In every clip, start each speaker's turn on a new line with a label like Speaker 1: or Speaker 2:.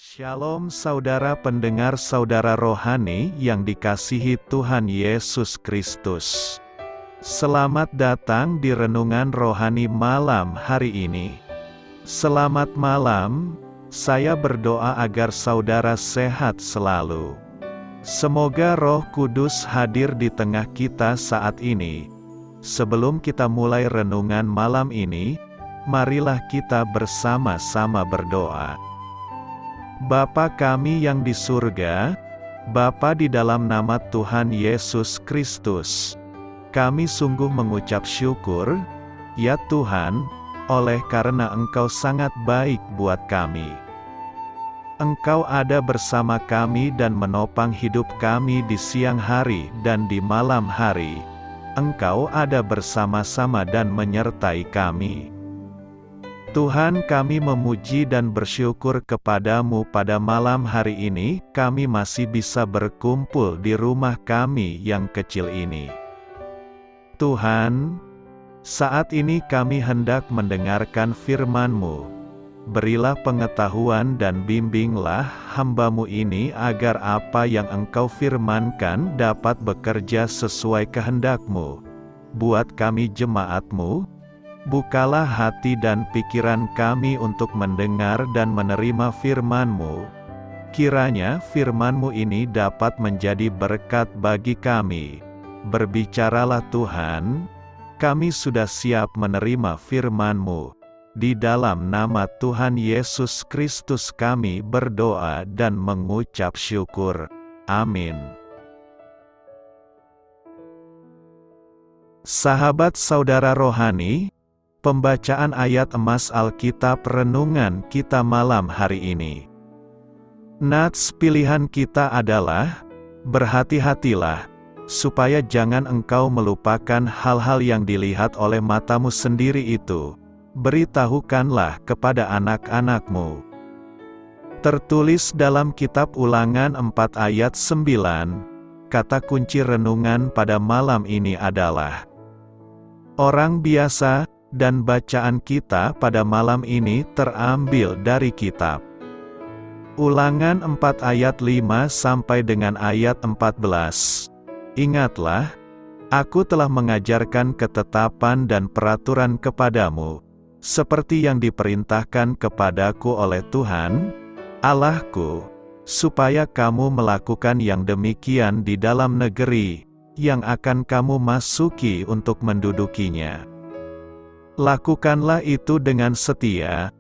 Speaker 1: Shalom saudara pendengar saudara rohani yang dikasihi Tuhan Yesus Kristus. Selamat datang di Renungan Rohani malam hari ini. Selamat malam, saya berdoa agar saudara sehat selalu. Semoga Roh Kudus hadir di tengah kita saat ini. Sebelum kita mulai renungan malam ini, marilah kita bersama-sama berdoa. Bapa kami yang di surga, Bapa di dalam nama Tuhan Yesus Kristus, kami sungguh mengucap syukur, ya Tuhan, oleh karena Engkau sangat baik buat kami. Engkau ada bersama kami dan menopang hidup kami di siang hari dan di malam hari. Engkau ada bersama-sama dan menyertai kami. Tuhan, kami memuji dan bersyukur kepadamu pada malam hari ini, kami masih bisa berkumpul di rumah kami yang kecil ini. Tuhan, saat ini kami hendak mendengarkan firman-Mu. Berilah pengetahuan dan bimbinglah hamba-Mu ini agar apa yang Engkau firmankan dapat bekerja sesuai kehendak-Mu. Buat kami jemaat-Mu, bukalah hati dan pikiran kami untuk mendengar dan menerima firman-Mu. Kiranya firman-Mu ini dapat menjadi berkat bagi kami. Berbicaralah Tuhan, kami sudah siap menerima firman-Mu. Di dalam nama Tuhan Yesus Kristus kami berdoa dan mengucap syukur. Amin. Sahabat saudara rohani, pembacaan ayat emas Alkitab renungan kita malam hari ini. Nats pilihan kita adalah, berhati-hatilah, supaya jangan engkau melupakan hal-hal yang dilihat oleh matamu sendiri itu. Beritahukanlah kepada anak-anakmu. Tertulis dalam kitab Ulangan 4 ayat 9, kata kunci renungan pada malam ini adalah orang biasa. Dan bacaan kita pada malam ini terambil dari kitab Ulangan 4 ayat 5 sampai dengan ayat 14. Ingatlah, aku telah mengajarkan ketetapan dan peraturan kepadamu, seperti yang diperintahkan kepadaku oleh Tuhan, Allahku, supaya kamu melakukan yang demikian di dalam negeri, yang akan kamu masuki untuk mendudukinya. Lakukanlah itu dengan setia,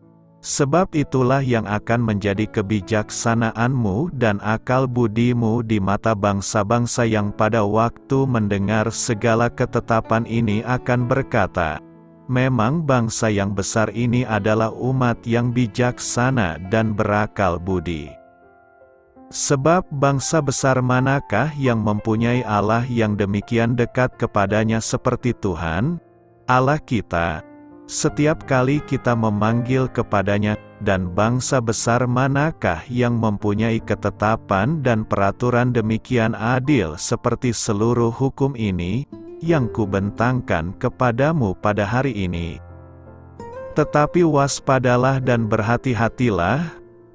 Speaker 1: sebab itulah yang akan menjadi kebijaksanaanmu dan akal budimu di mata bangsa-bangsa yang pada waktu mendengar segala ketetapan ini akan berkata, memang bangsa yang besar ini adalah umat yang bijaksana dan berakal budi. Sebab bangsa besar manakah yang mempunyai Allah yang demikian dekat kepadanya seperti Tuhan, Allah kita, setiap kali kita memanggil kepadanya, dan bangsa besar manakah yang mempunyai ketetapan dan peraturan demikian adil seperti seluruh hukum ini, yang kubentangkan kepadamu pada hari ini. Tetapi waspadalah dan berhati-hatilah,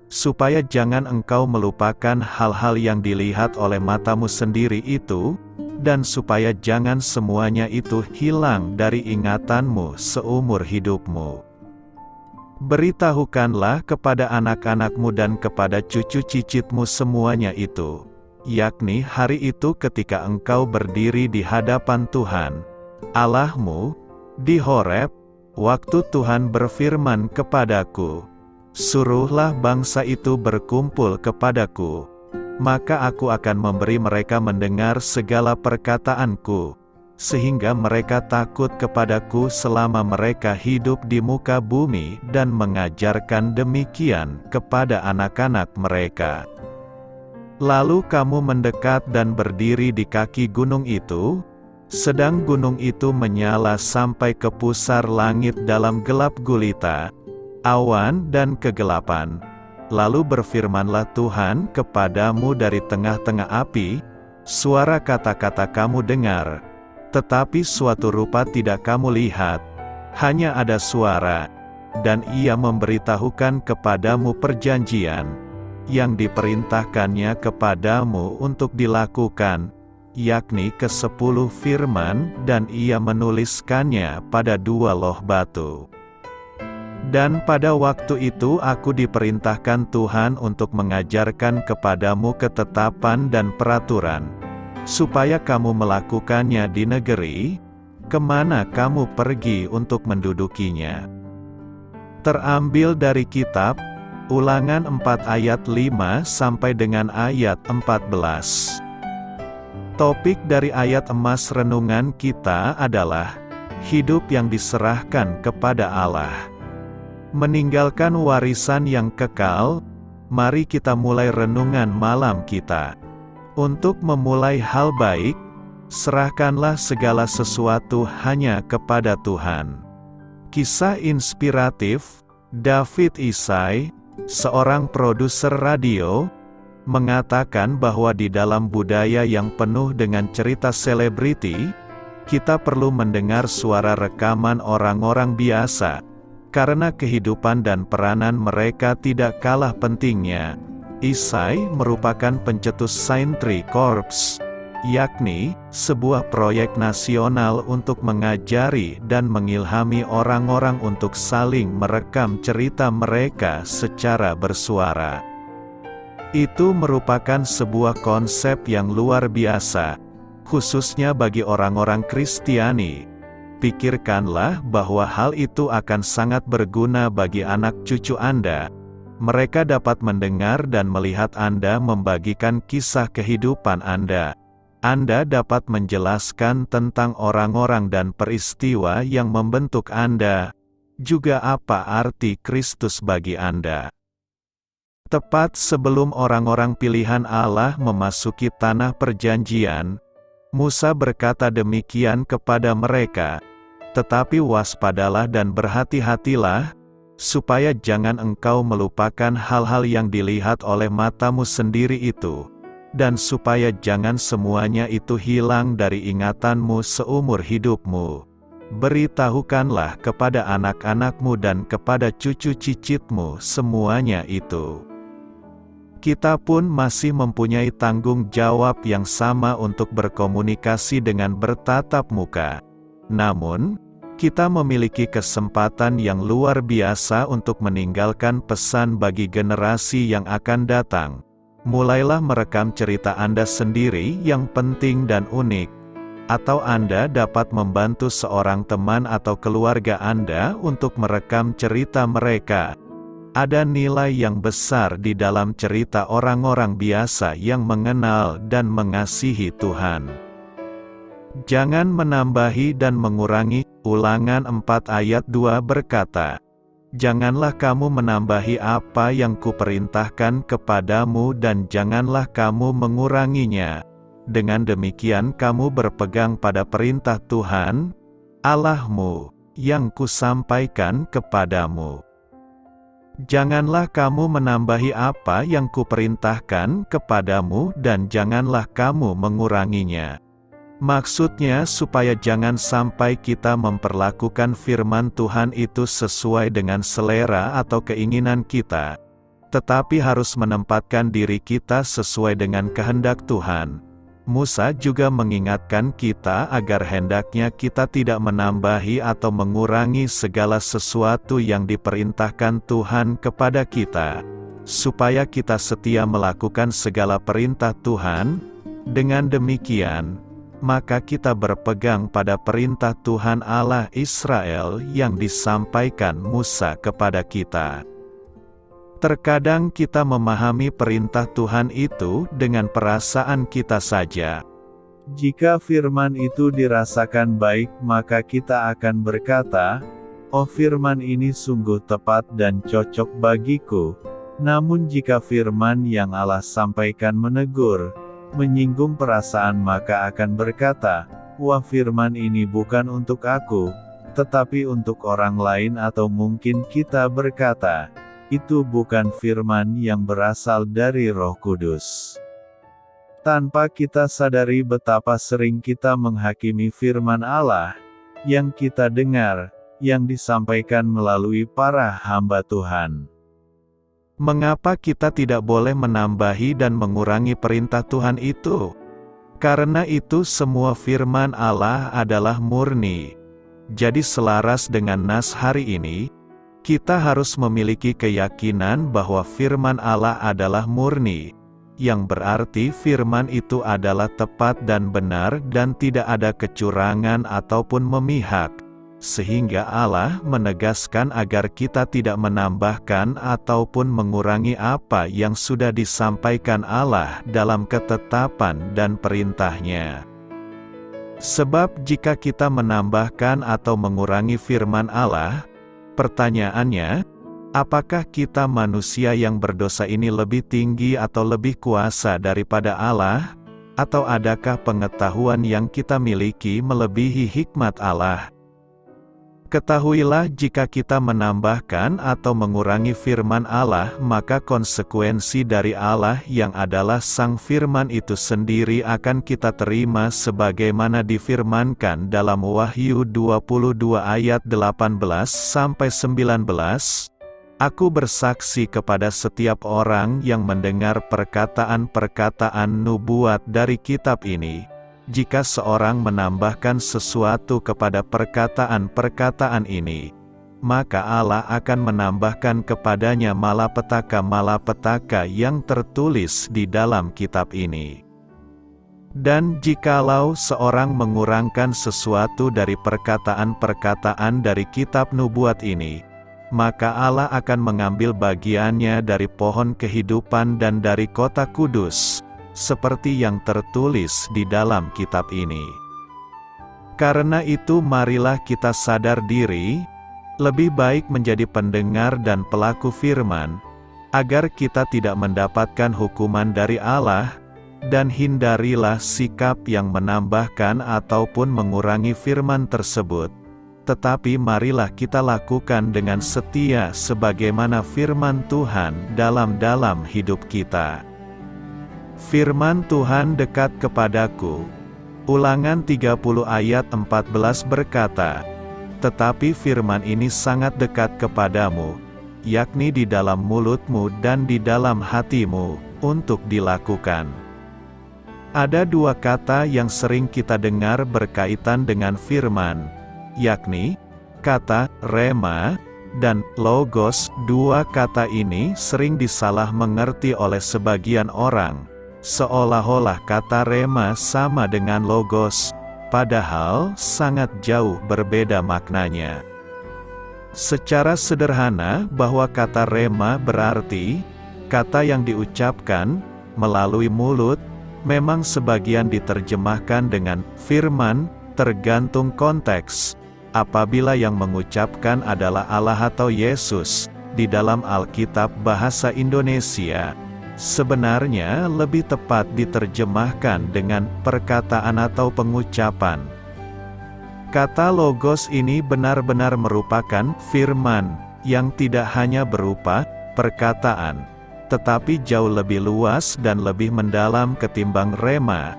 Speaker 1: supaya jangan engkau melupakan hal-hal yang dilihat oleh matamu sendiri itu, dan supaya jangan semuanya itu hilang dari ingatanmu seumur hidupmu. Beritahukanlah kepada anak-anakmu dan kepada cucu cicitmu semuanya itu, yakni hari itu ketika engkau berdiri di hadapan Tuhan, Allahmu, di Horeb, waktu Tuhan berfirman kepadaku, suruhlah bangsa itu berkumpul kepadaku. Maka aku akan memberi mereka mendengar segala perkataanku, sehingga mereka takut kepadaku selama mereka hidup di muka bumi dan mengajarkan demikian kepada anak-anak mereka. Lalu kamu mendekat dan berdiri di kaki gunung itu, sedang gunung itu menyala sampai ke pusar langit dalam gelap gulita, awan dan kegelapan. Lalu berfirmanlah Tuhan kepadamu dari tengah-tengah api, suara kata-kata kamu dengar, tetapi suatu rupa tidak kamu lihat, hanya ada suara, dan ia memberitahukan kepadamu perjanjian, yang diperintahkannya kepadamu untuk dilakukan, yakni ke-10 firman, dan ia menuliskannya pada 2 loh batu. Dan pada waktu itu aku diperintahkan Tuhan untuk mengajarkan kepadamu ketetapan dan peraturan, supaya kamu melakukannya di negeri, kemana kamu pergi untuk mendudukinya. Terambil dari kitab Ulangan 4 ayat 5 sampai dengan ayat 14. Topik dari ayat emas renungan kita adalah hidup yang diserahkan kepada Allah. Meninggalkan warisan yang kekal. Mari kita mulai renungan malam kita. Untuk memulai hal baik, serahkanlah segala sesuatu hanya kepada Tuhan. Kisah inspiratif, David Isai, seorang produser radio, mengatakan bahwa di dalam budaya yang penuh dengan cerita selebriti, kita perlu mendengar suara rekaman orang-orang biasa, karena kehidupan dan peranan mereka tidak kalah pentingnya. Isai merupakan pencetus Scientry Corps, yakni sebuah proyek nasional untuk mengajari dan mengilhami orang-orang untuk saling merekam cerita mereka secara bersuara. Itu merupakan sebuah konsep yang luar biasa, khususnya bagi orang-orang Kristiani. Pikirkanlah bahwa hal itu akan sangat berguna bagi anak cucu Anda. Mereka dapat mendengar dan melihat Anda membagikan kisah kehidupan Anda. Anda dapat menjelaskan tentang orang-orang dan peristiwa yang membentuk Anda, juga apa arti Kristus bagi Anda. Tepat sebelum orang-orang pilihan Allah memasuki tanah perjanjian, Musa berkata demikian kepada mereka, "Tetapi waspadalah dan berhati-hatilah, supaya jangan engkau melupakan hal-hal yang dilihat oleh matamu sendiri itu, dan supaya jangan semuanya itu hilang dari ingatanmu seumur hidupmu. Beritahukanlah kepada anak-anakmu dan kepada cucu cicitmu semuanya itu." Kita pun masih mempunyai tanggung jawab yang sama untuk berkomunikasi dengan bertatap muka. Namun, kita memiliki kesempatan yang luar biasa untuk meninggalkan pesan bagi generasi yang akan datang. Mulailah merekam cerita Anda sendiri yang penting dan unik. Atau Anda dapat membantu seorang teman atau keluarga Anda untuk merekam cerita mereka. Ada nilai yang besar di dalam cerita orang-orang biasa yang mengenal dan mengasihi Tuhan. Jangan menambahi dan mengurangi. Ulangan 4 ayat 2 berkata, "Janganlah kamu menambahi apa yang kuperintahkan kepadamu dan janganlah kamu menguranginya. Dengan demikian kamu berpegang pada perintah Tuhan, Allahmu, yang kusampaikan kepadamu. Janganlah kamu menambahi apa yang kuperintahkan kepadamu dan janganlah kamu menguranginya." Maksudnya supaya jangan sampai kita memperlakukan firman Tuhan itu sesuai dengan selera atau keinginan kita, tetapi harus menempatkan diri kita sesuai dengan kehendak Tuhan. Musa juga mengingatkan kita agar hendaknya kita tidak menambahi atau mengurangi segala sesuatu yang diperintahkan Tuhan kepada kita, supaya kita setia melakukan segala perintah Tuhan. Dengan demikian, maka kita berpegang pada perintah Tuhan Allah Israel yang disampaikan Musa kepada kita. Terkadang kita memahami perintah Tuhan itu dengan perasaan kita saja.
Speaker 2: Jika firman itu dirasakan baik, maka kita akan berkata, "Oh, firman ini sungguh tepat dan cocok bagiku." Namun jika firman yang Allah sampaikan menegur, menyinggung perasaan, maka akan berkata, "Wah, firman ini bukan untuk aku, tetapi untuk orang lain." Atau mungkin kita berkata, "Itu bukan firman yang berasal dari Roh Kudus." Tanpa kita sadari betapa sering kita menghakimi firman Allah yang kita dengar, yang disampaikan melalui para hamba Tuhan.
Speaker 1: Mengapa kita tidak boleh menambahi dan mengurangi perintah Tuhan itu? Karena itu semua firman Allah adalah murni. Jadi selaras dengan nas hari ini, kita harus memiliki keyakinan bahwa firman Allah adalah murni, yang berarti firman itu adalah tepat dan benar dan tidak ada kecurangan ataupun memihak. Sehingga Allah menegaskan agar kita tidak menambahkan ataupun mengurangi apa yang sudah disampaikan Allah dalam ketetapan dan perintahnya. Sebab jika kita menambahkan atau mengurangi firman Allah, pertanyaannya, apakah kita manusia yang berdosa ini lebih tinggi atau lebih kuasa daripada Allah? Atau adakah pengetahuan yang kita miliki melebihi hikmat Allah? Ketahuilah jika kita menambahkan atau mengurangi firman Allah, maka konsekuensi dari Allah yang adalah Sang Firman itu sendiri akan kita terima sebagaimana difirmankan dalam Wahyu 22 ayat 18-19. Aku bersaksi kepada setiap orang yang mendengar perkataan-perkataan nubuat dari kitab ini. Jika seorang menambahkan sesuatu kepada perkataan-perkataan ini, maka Allah akan menambahkan kepadanya malapetaka-malapetaka yang tertulis di dalam kitab ini. Dan jikalau seorang mengurangkan sesuatu dari perkataan-perkataan dari kitab nubuat ini, maka Allah akan mengambil bagiannya dari pohon kehidupan dan dari kota kudus, seperti yang tertulis di dalam kitab ini. Karena itu marilah kita sadar diri, lebih baik menjadi pendengar dan pelaku firman, agar kita tidak mendapatkan hukuman dari Allah, dan hindarilah sikap yang menambahkan ataupun mengurangi firman tersebut. Tetapi marilah kita lakukan dengan setia sebagaimana firman Tuhan dalam hidup kita. Firman Tuhan dekat kepadaku. Ulangan 30 ayat 14 berkata, tetapi firman ini sangat dekat kepadamu, yakni di dalam mulutmu dan di dalam hatimu, untuk dilakukan. Ada dua kata yang sering kita dengar berkaitan dengan firman, yakni kata rema dan logos. Dua kata ini sering disalah mengerti oleh sebagian orang, seolah-olah kata rema sama dengan logos, padahal sangat jauh berbeda maknanya. Secara sederhana, bahwa kata rema berarti kata yang diucapkan melalui mulut. Memang sebagian diterjemahkan dengan firman, tergantung konteks. Apabila yang mengucapkan adalah Allah atau Yesus, di dalam Alkitab bahasa Indonesia, sebenarnya lebih tepat diterjemahkan dengan perkataan atau pengucapan. Kata logos ini benar-benar merupakan firman, yang tidak hanya berupa perkataan, tetapi jauh lebih luas dan lebih mendalam ketimbang rema.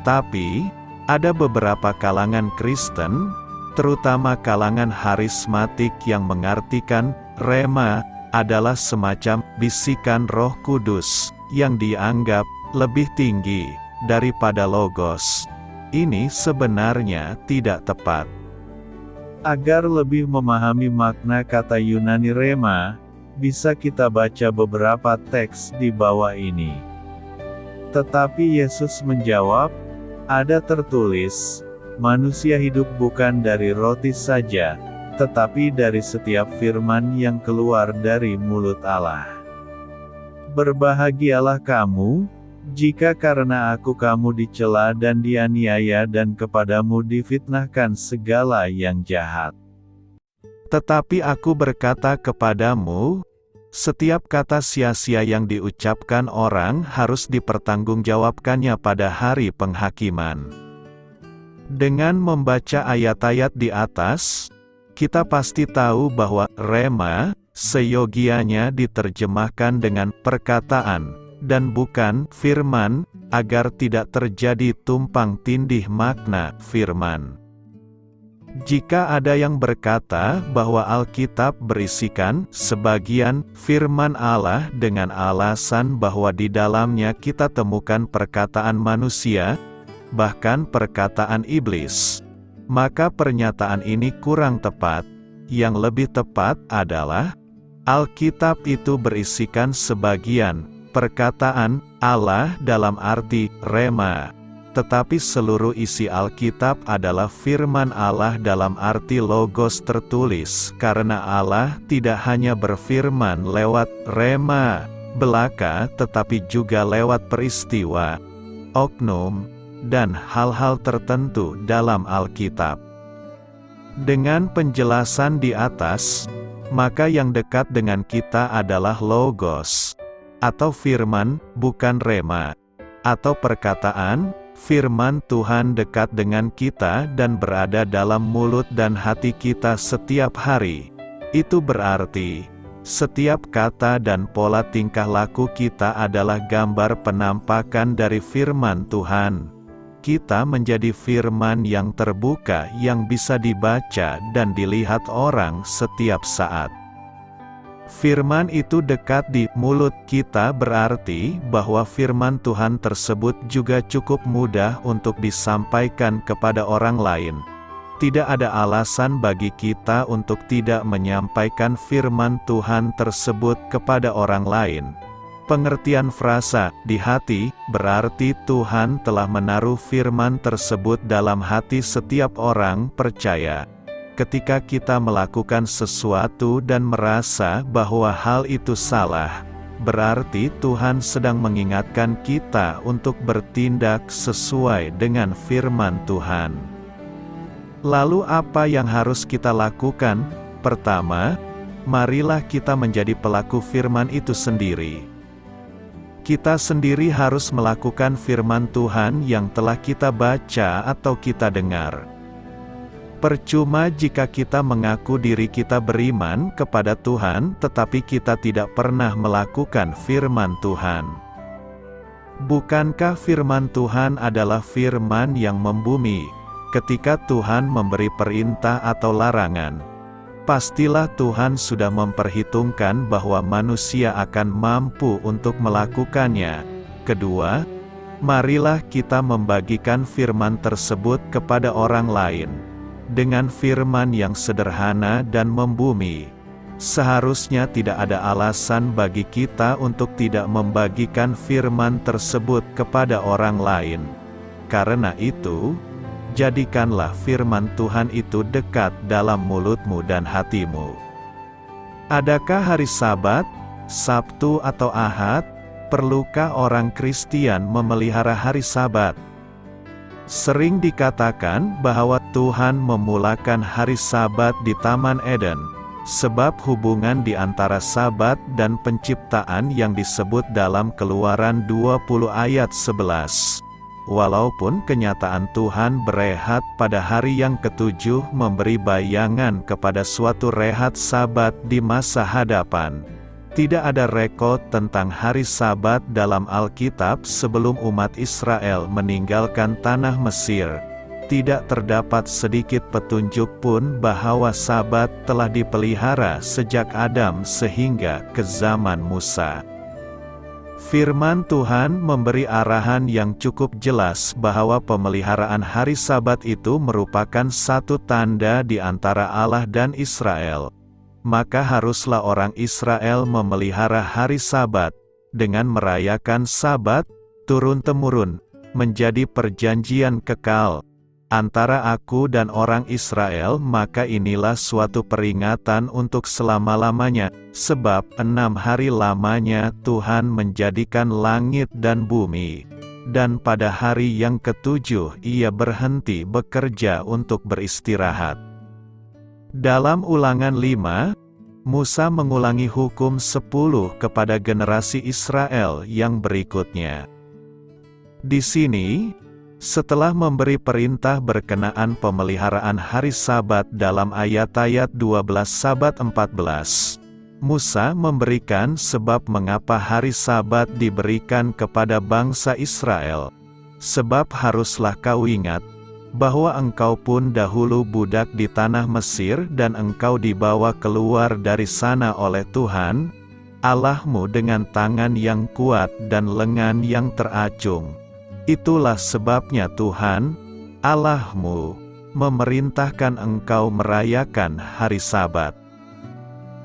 Speaker 1: Tapi, ada beberapa kalangan Kristen, terutama kalangan harismatik yang mengartikan rema adalah semacam bisikan Roh Kudus, yang dianggap lebih tinggi daripada logos. Ini sebenarnya tidak tepat.
Speaker 2: Agar lebih memahami makna kata Yunani rema, bisa kita baca beberapa teks di bawah ini. Tetapi Yesus menjawab, ada tertulis, manusia hidup bukan dari roti saja, tetapi dari setiap firman yang keluar dari mulut Allah. Berbahagialah kamu, jika karena aku kamu dicela dan dianiaya dan kepadamu difitnahkan segala yang jahat.
Speaker 1: Tetapi aku berkata kepadamu, setiap kata sia-sia yang diucapkan orang harus dipertanggungjawabkannya pada hari penghakiman. Dengan membaca ayat-ayat di atas, kita pasti tahu bahwa rema seyogianya diterjemahkan dengan perkataan, dan bukan firman, agar tidak terjadi tumpang tindih makna firman. Jika ada yang berkata bahwa Alkitab berisikan sebagian firman Allah dengan alasan bahwa di dalamnya kita temukan perkataan manusia, bahkan perkataan iblis, maka pernyataan ini kurang tepat. Yang lebih tepat adalah, Alkitab itu berisikan sebagian perkataan Allah dalam arti rema. Tetapi seluruh isi Alkitab adalah firman Allah dalam arti logos tertulis, karena Allah tidak hanya berfirman lewat rema belaka, tetapi juga lewat peristiwa, oknum, dan hal-hal tertentu dalam Alkitab. Dengan penjelasan di atas, maka yang dekat dengan kita adalah logos, atau firman, bukan rema, atau perkataan. Firman Tuhan dekat dengan kita dan berada dalam mulut dan hati kita setiap hari. Itu berarti, setiap kata dan pola tingkah laku kita adalah gambar penampakan dari firman Tuhan. Kita menjadi firman yang terbuka yang bisa dibaca dan dilihat orang setiap saat. Firman itu dekat di mulut kita berarti bahwa firman Tuhan tersebut juga cukup mudah untuk disampaikan kepada orang lain. Tidak ada alasan bagi kita untuk tidak menyampaikan firman Tuhan tersebut kepada orang lain. Pengertian frasa di hati berarti Tuhan telah menaruh firman tersebut dalam hati setiap orang percaya. Ketika kita melakukan sesuatu dan merasa bahwa hal itu salah, berarti Tuhan sedang mengingatkan kita untuk bertindak sesuai dengan firman Tuhan. Lalu apa yang harus kita lakukan? Pertama, marilah kita menjadi pelaku firman itu sendiri. Kita sendiri harus melakukan firman Tuhan yang telah kita baca atau kita dengar. Percuma jika kita mengaku diri kita beriman kepada Tuhan, tetapi kita tidak pernah melakukan firman Tuhan. Bukankah firman Tuhan adalah firman yang membumi? Ketika Tuhan memberi perintah atau larangan, pastilah Tuhan sudah memperhitungkan bahwa manusia akan mampu untuk melakukannya. Kedua, marilah kita membagikan firman tersebut kepada orang lain. Dengan firman yang sederhana dan membumi, seharusnya tidak ada alasan bagi kita untuk tidak membagikan firman tersebut kepada orang lain. Karena itu, jadikanlah firman Tuhan itu dekat dalam mulutmu dan hatimu. Adakah hari Sabat, Sabtu atau Ahad? Perlukah orang Kristen memelihara hari Sabat? Sering dikatakan bahwa Tuhan memulakan hari Sabat di Taman Eden, sebab hubungan di antara Sabat dan penciptaan yang disebut dalam Keluaran 20 ayat 11. Walaupun kenyataan Tuhan berehat pada hari yang ketujuh memberi bayangan kepada suatu rehat Sabat di masa hadapan, tidak ada rekod tentang hari Sabat dalam Alkitab sebelum umat Israel meninggalkan tanah Mesir. Tidak terdapat sedikit petunjuk pun bahwa Sabat telah dipelihara sejak Adam sehingga ke zaman Musa. Firman Tuhan memberi arahan yang cukup jelas bahwa pemeliharaan hari Sabat itu merupakan satu tanda di antara Allah dan Israel. Maka haruslah orang Israel memelihara hari Sabat, dengan merayakan Sabat, turun-temurun, menjadi perjanjian kekal antara aku dan orang Israel. Maka inilah suatu peringatan untuk selama-lamanya, sebab 6 hari lamanya Tuhan menjadikan langit dan bumi, dan pada hari yang ketujuh Ia berhenti bekerja untuk beristirahat. Dalam Ulangan 5, Musa mengulangi hukum 10 kepada generasi Israel yang berikutnya. Di sini, setelah memberi perintah berkenaan pemeliharaan hari Sabat dalam ayat-ayat 12-14, Musa memberikan sebab mengapa hari Sabat diberikan kepada bangsa Israel. Sebab haruslah kau ingat, bahwa engkau pun dahulu budak di tanah Mesir dan engkau dibawa keluar dari sana oleh Tuhan, Allahmu dengan tangan yang kuat dan lengan yang teracung. Itulah sebabnya Tuhan, Allahmu, memerintahkan engkau merayakan hari Sabat.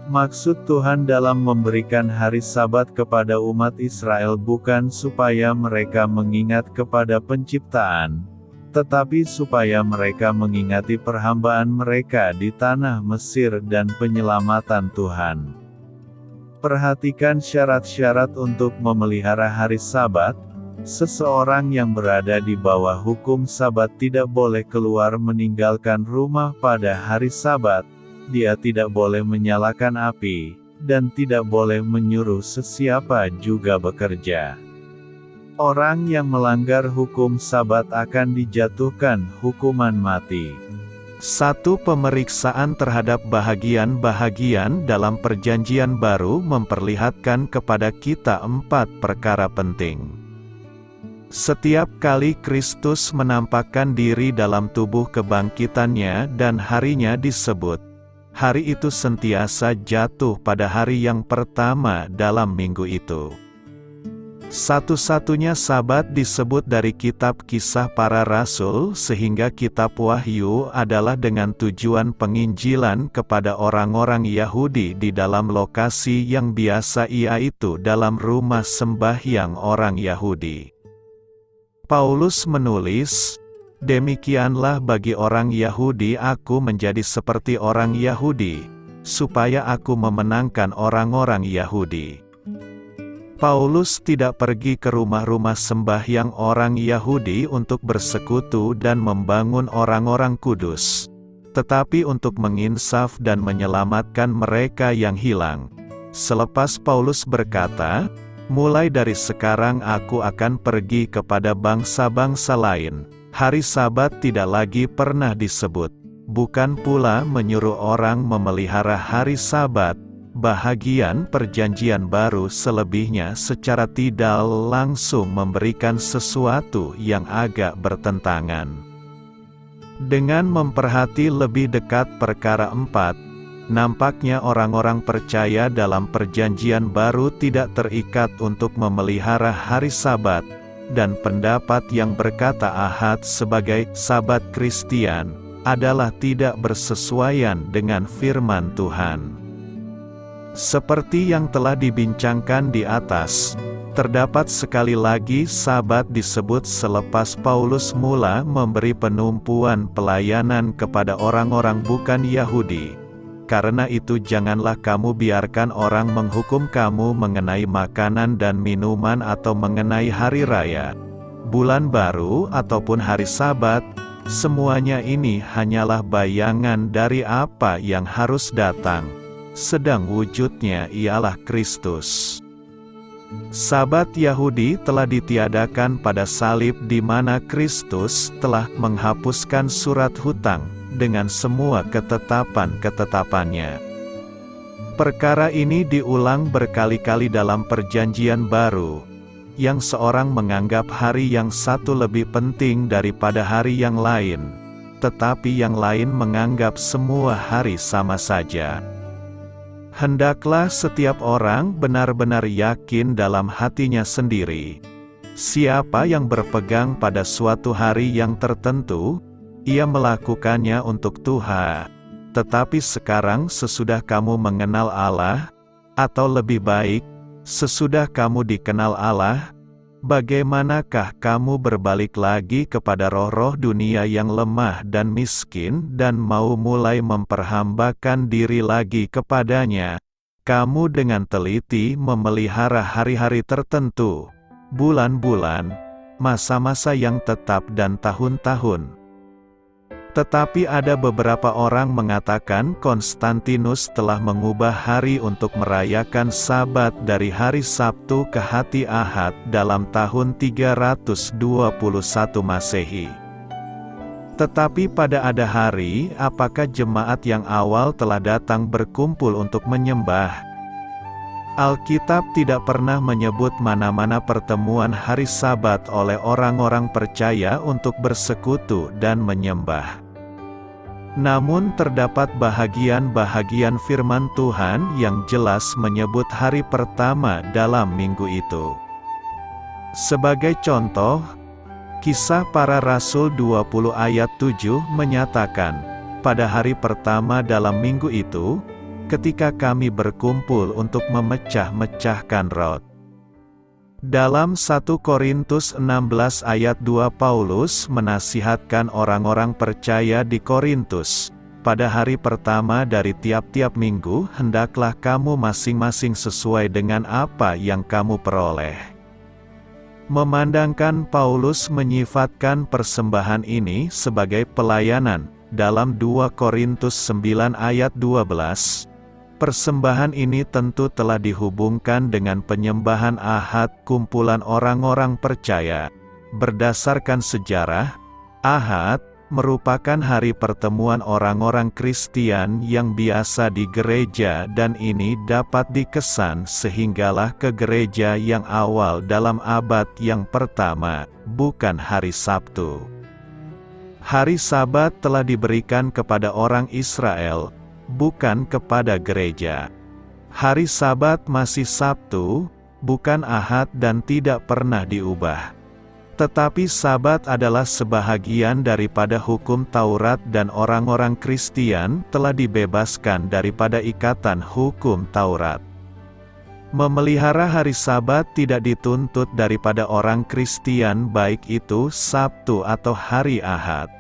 Speaker 2: Maksud Tuhan dalam memberikan hari Sabat kepada umat Israel bukan supaya mereka mengingat kepada penciptaan, tetapi supaya mereka mengingati perhambaan mereka di tanah Mesir dan penyelamatan Tuhan. Perhatikan syarat-syarat untuk memelihara hari Sabat. Seseorang yang berada di bawah hukum Sabat tidak boleh keluar meninggalkan rumah pada hari Sabat. Dia tidak boleh menyalakan api, dan tidak boleh menyuruh sesiapa juga bekerja. Orang yang melanggar hukum Sabat akan dijatuhkan hukuman mati.
Speaker 1: Satu pemeriksaan terhadap bahagian-bahagian dalam Perjanjian Baru memperlihatkan kepada kita 4 perkara penting. Setiap kali Kristus menampakkan diri dalam tubuh kebangkitannya dan harinya disebut, hari itu sentiasa jatuh pada hari yang pertama dalam minggu itu. Satu-satunya Sabat disebut dari kitab Kisah Para Rasul sehingga kitab Wahyu adalah dengan tujuan penginjilan kepada orang-orang Yahudi di dalam lokasi yang biasa yaitu dalam rumah sembahyang orang Yahudi. Paulus menulis, "Demikianlah bagi orang Yahudi aku menjadi seperti orang Yahudi, supaya aku memenangkan orang-orang Yahudi." Paulus tidak pergi ke rumah-rumah sembahyang orang Yahudi untuk bersekutu dan membangun orang-orang kudus, tetapi untuk menginsaf dan menyelamatkan mereka yang hilang. Selepas Paulus berkata, "Mulai dari sekarang aku akan pergi kepada bangsa-bangsa lain," hari Sabat tidak lagi pernah disebut. Bukan pula menyuruh orang memelihara hari Sabat. Bahagian Perjanjian Baru selebihnya secara tidak langsung memberikan sesuatu yang agak bertentangan. Dengan memperhati lebih dekat perkara 4, nampaknya orang-orang percaya dalam Perjanjian Baru tidak terikat untuk memelihara hari Sabat, dan pendapat yang berkata Ahad sebagai Sabat Kristian adalah tidak bersesuaian dengan firman Tuhan. Seperti yang telah dibincangkan di atas, terdapat sekali lagi Sabat disebut selepas Paulus mula memberi penumpuan pelayanan kepada orang-orang bukan Yahudi. Karena itu janganlah kamu biarkan orang menghukum kamu mengenai makanan dan minuman atau mengenai hari raya, bulan baru ataupun hari Sabat. Semuanya ini hanyalah bayangan dari apa yang harus datang, sedang wujudnya ialah Kristus. Sabat Yahudi telah ditiadakan pada salib di mana Kristus telah menghapuskan surat hutang dengan semua ketetapan-ketetapannya. Perkara ini diulang berkali-kali dalam Perjanjian Baru, yang seorang menganggap hari yang satu lebih penting daripada hari yang lain, tetapi yang lain menganggap semua hari sama saja. Hendaklah setiap orang benar-benar yakin dalam hatinya sendiri. Siapa yang berpegang pada suatu hari yang tertentu, ia melakukannya untuk Tuhan. Tetapi sekarang sesudah kamu mengenal Allah, atau lebih baik, sesudah kamu dikenal Allah, bagaimanakah kamu berbalik lagi kepada roh-roh dunia yang lemah dan miskin dan mau mulai memperhambakan diri lagi kepadanya? Kamu dengan teliti memelihara hari-hari tertentu, bulan-bulan, masa-masa yang tetap dan tahun-tahun. Tetapi ada beberapa orang mengatakan Konstantinus telah mengubah hari untuk merayakan Sabat dari hari Sabtu ke hari Ahad dalam tahun 321 Masehi. Tetapi pada ada hari, apakah jemaat yang awal telah datang berkumpul untuk menyembah? Alkitab tidak pernah menyebut mana-mana pertemuan hari Sabat oleh orang-orang percaya untuk bersekutu dan menyembah. Namun terdapat bahagian-bahagian firman Tuhan yang jelas menyebut hari pertama dalam minggu itu. Sebagai contoh, Kisah Para Rasul 20 ayat 7 menyatakan, pada hari pertama dalam minggu itu, ketika kami berkumpul untuk memecah-mecahkan roti. Dalam 1 Korintus 16 ayat 2 Paulus menasihatkan orang-orang percaya di Korintus, pada hari pertama dari tiap-tiap minggu hendaklah kamu masing-masing sesuai dengan apa yang kamu peroleh. Memandangkan Paulus menyifatkan persembahan ini sebagai pelayanan, dalam 2 Korintus 9 ayat 12, persembahan ini tentu telah dihubungkan dengan penyembahan Ahad kumpulan orang-orang percaya. Berdasarkan sejarah, Ahad merupakan hari pertemuan orang-orang Kristen yang biasa di gereja dan ini dapat dikesan sehinggalah ke gereja yang awal dalam abad yang pertama, bukan hari Sabtu. Hari Sabat telah diberikan kepada orang Israel, bukan kepada gereja. Hari Sabat masih Sabtu, bukan Ahad dan tidak pernah diubah. Tetapi Sabat adalah sebahagian daripada hukum Taurat dan orang-orang Kristen telah dibebaskan daripada ikatan hukum Taurat. Memelihara hari Sabat tidak dituntut daripada orang Kristen baik itu Sabtu atau hari Ahad.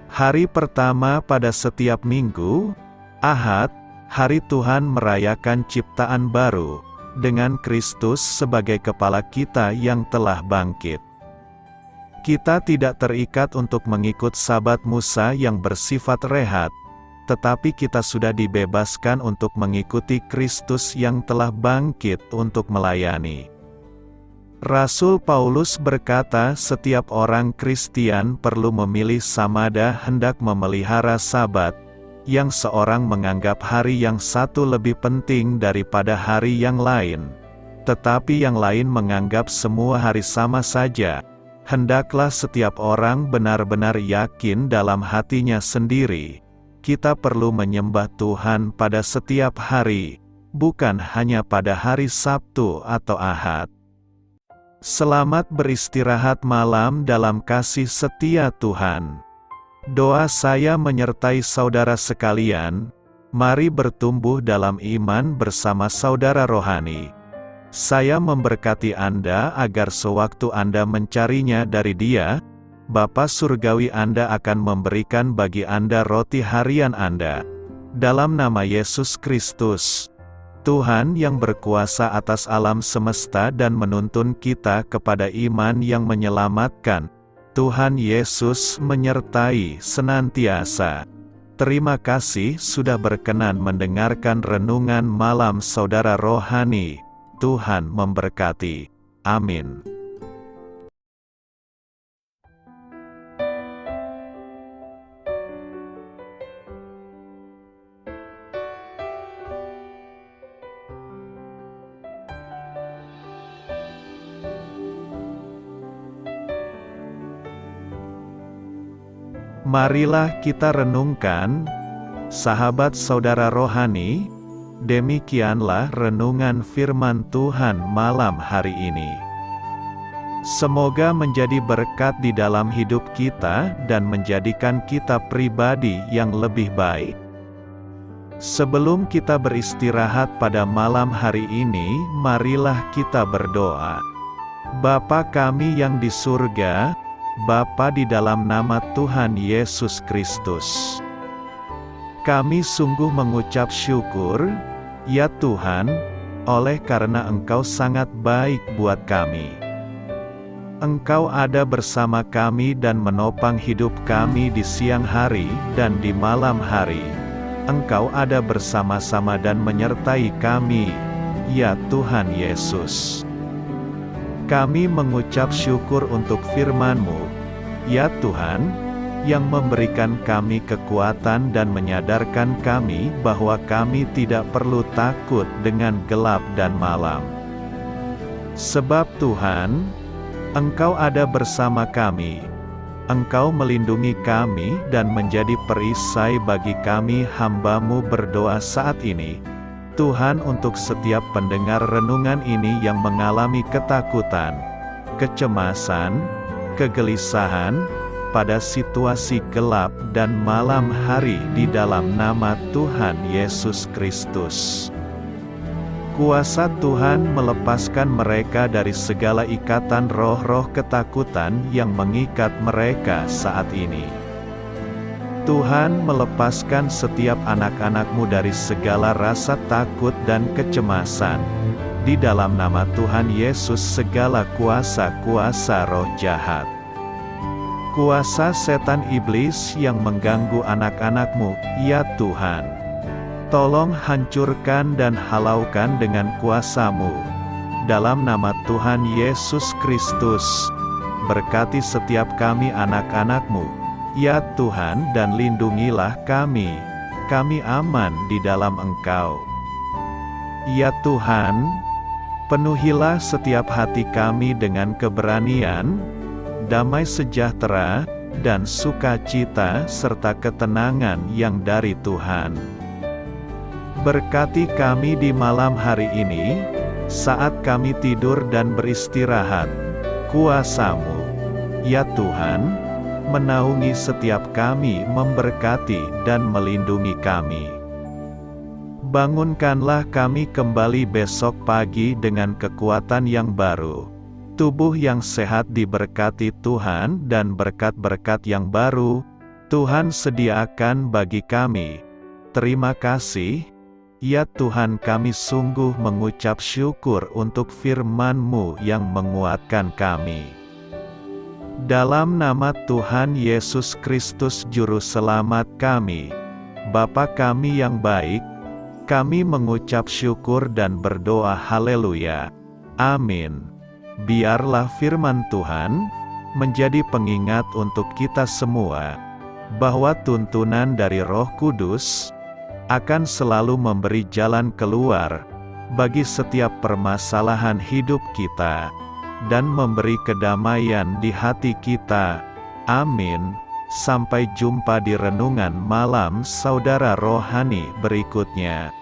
Speaker 1: Hari pertama pada setiap minggu, Ahad, hari Tuhan merayakan ciptaan baru, dengan Kristus sebagai kepala kita yang telah bangkit. Kita tidak terikat untuk mengikut Sabat Musa yang bersifat rehat, tetapi kita sudah dibebaskan untuk mengikuti Kristus yang telah bangkit untuk melayani. Rasul Paulus berkata setiap orang Kristen perlu memilih samada hendak memelihara Sabat, yang seorang menganggap hari yang satu lebih penting daripada hari yang lain, tetapi yang lain menganggap semua hari sama saja. Hendaklah setiap orang benar-benar yakin dalam hatinya sendiri, kita perlu menyembah Tuhan pada setiap hari, bukan hanya pada hari Sabtu atau Ahad. Selamat beristirahat malam dalam kasih setia Tuhan. Doa saya menyertai saudara sekalian, mari bertumbuh dalam iman bersama saudara rohani. Saya memberkati Anda agar sewaktu Anda mencarinya dari Dia, Bapa Surgawi Anda akan memberikan bagi Anda roti harian Anda. Dalam nama Yesus Kristus, Tuhan yang berkuasa atas alam semesta dan menuntun kita kepada iman yang menyelamatkan, Tuhan Yesus menyertai senantiasa. Terima kasih sudah berkenan mendengarkan renungan malam saudara rohani. Tuhan memberkati. Amin. Marilah kita renungkan, sahabat saudara rohani, demikianlah renungan firman Tuhan malam hari ini. Semoga menjadi berkat di dalam hidup kita dan menjadikan kita pribadi yang lebih baik. Sebelum kita beristirahat pada malam hari ini, marilah kita berdoa. Bapa kami yang di surga, Bapa di dalam nama Tuhan Yesus Kristus, kami sungguh mengucap syukur, ya Tuhan, oleh karena Engkau sangat baik buat kami. Engkau ada bersama kami dan menopang hidup kami di siang hari dan di malam hari. Engkau ada bersama-sama dan menyertai kami, ya Tuhan Yesus. Kami mengucap syukur untuk firman-Mu, ya Tuhan. yang memberikan kami kekuatan dan menyadarkan kami bahwa kami tidak perlu takut dengan gelap dan malam. Sebab Tuhan, Engkau ada bersama kami. Engkau melindungi kami dan menjadi perisai bagi kami hamba-Mu berdoa saat ini. Tuhan, untuk setiap pendengar renungan ini yang mengalami ketakutan, kecemasan, kegelisahan, pada situasi gelap dan malam hari di dalam nama Tuhan Yesus Kristus. Kuasa Tuhan melepaskan mereka dari segala ikatan roh-roh ketakutan yang mengikat mereka saat ini. Tuhan melepaskan setiap anak-anak-Mu dari segala rasa takut dan kecemasan. Di dalam nama Tuhan Yesus segala kuasa-kuasa roh jahat, kuasa setan iblis yang mengganggu anak-anak-Mu, ya Tuhan, tolong hancurkan dan halaukan dengan kuasa-Mu. Dalam nama Tuhan Yesus Kristus, berkati setiap kami anak-anak-Mu, ya Tuhan, dan lindungilah kami. Kami aman di dalam Engkau. Ya Tuhan, penuhilah setiap hati kami dengan keberanian, damai sejahtera, dan sukacita serta ketenangan yang dari Tuhan. Berkati kami di malam hari ini, saat kami tidur dan beristirahat. Kuasa-Mu, ya Tuhan, menaungi setiap kami, memberkati dan melindungi kami. Bangunkanlah kami kembali besok pagi dengan kekuatan yang baru. Tubuh yang sehat diberkati Tuhan, dan berkat-berkat yang baru Tuhan sediakan bagi kami. Terima kasih, ya Tuhan, kami sungguh mengucap syukur untuk firman-Mu yang menguatkan kami. Dalam nama Tuhan Yesus Kristus Juru Selamat kami, Bapa kami yang baik, kami mengucap syukur dan berdoa haleluya. Amin. Biarlah firman Tuhan menjadi pengingat untuk kita semua, bahwa tuntunan dari Roh Kudus akan selalu memberi jalan keluar bagi setiap permasalahan hidup kita, dan memberi kedamaian di hati kita. Amin. Sampai jumpa di renungan malam saudara rohani berikutnya.